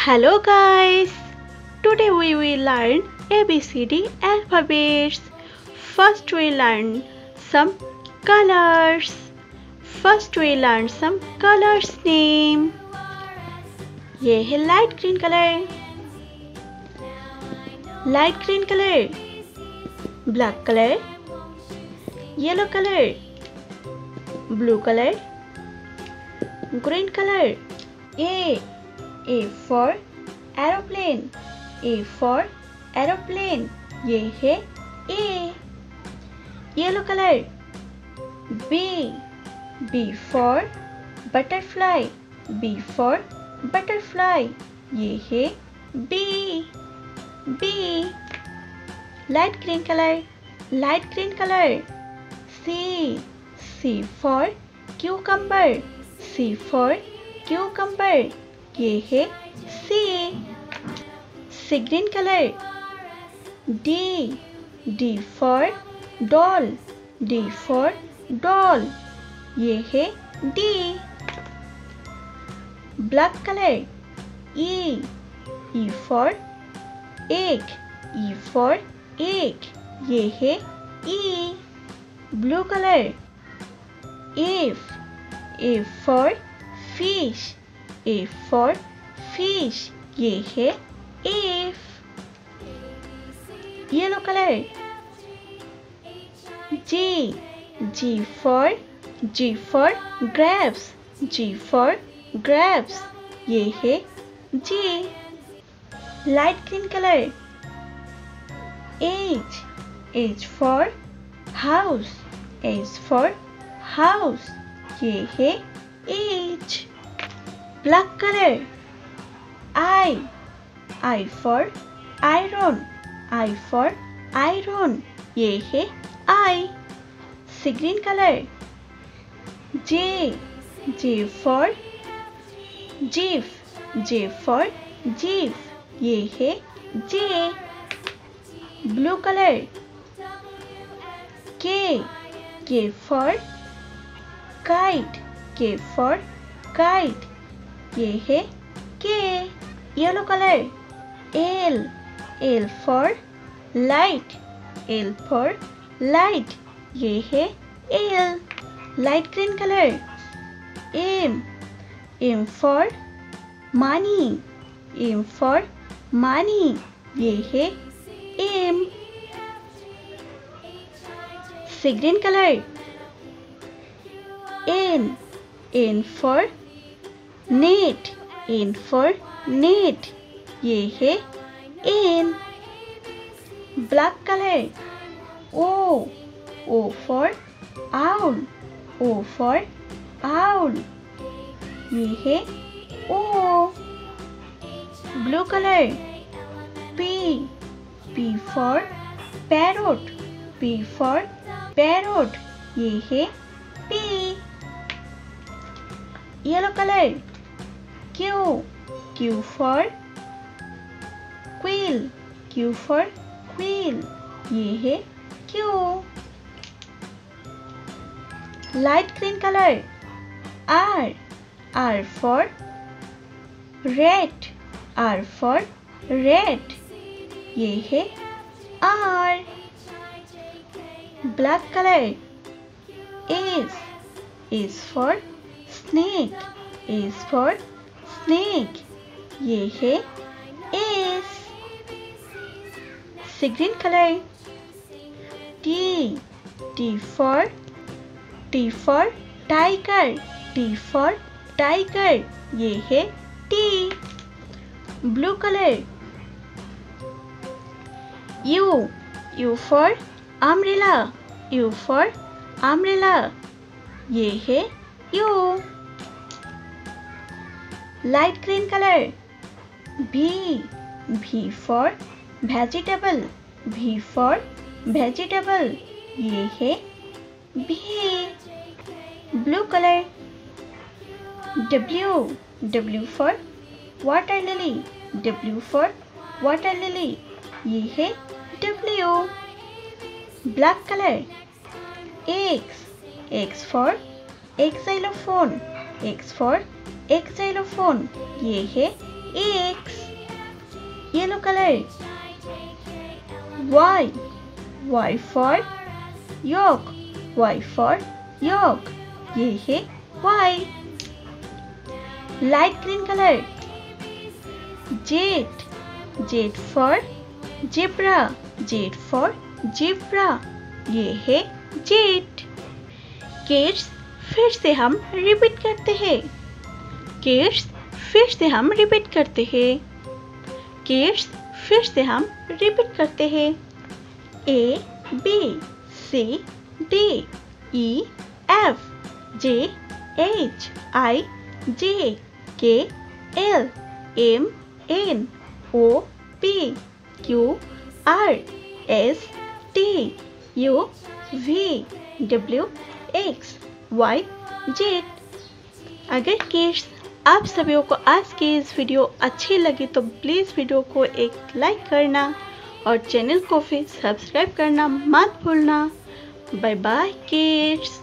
Hello guys! Today we will learn ABCD alphabets. First we learn some colors. First we learn some colors name. ये है light green color, light green color, black color, yellow color, blue color, green color. A for aeroplane. A for aeroplane. ये है A. Yellow color. B for butterfly. B for butterfly. ये है B. Light green color. Light green color. C for cucumber. C for cucumber. ये है C green color. D for doll. D for doll. ये है D. Black color. E for egg. E for egg. ये है E. Blue color. A for fish. A for fish. ये है F. Yellow color. G for grapes. G for grapes. ये है G. Light green color. H for house. H for house. ये है H. Black color. I for iron. I for iron. ये है I. Green color. J for jeep. J for jeep. ये है J. Blue color. K for kite. K for kite. ये है K. Yellow color. L for light. L for light. ये है L. Light green color. M for money. M for money. ये है M. Green color. N for net. N for net. ये है N. Black color. O for owl. O for owl. ये है O. Blue color. P for parrot. P for parrot. ये है P. Yellow color. Q for quill. Q for quill. ये है Q. Light green color. R for rat. R for rat. ये है R. Black color. S for snake. S for snake. ये है S. Green color. T for tiger. T for tiger. ये है T. Blue color. U for umbrella. U for umbrella. ये है U. Light green color. V for vegetable. V for vegetable. ये है V. Blue color. W for water lily. W for water lily. ये है W. Black color. X for xylophone. X for xylophone. ये है X. Yellow color. Y. Y for yolk. Y for yolk. ये है Y. Light green color. Z. Z for zebra. Z for zebra. ये है Z. Kids, फिर से हम repeat करते हैं. Kids, फिर से हम रिपीट करते हैं. Kids, फिर से हम रिपीट करते हैं. A, B, C, D, E, F, G, H, I, J, K, L, M, N, O, P, Q, R, S, T, U, V, W, X, Y, Z. अगर किड्स आप सभी को आज की इस वीडियो अच्छी लगी तो प्लीज़ वीडियो को एक लाइक करना और चैनल को फिर सब्सक्राइब करना मत भूलना. Bye bye kids.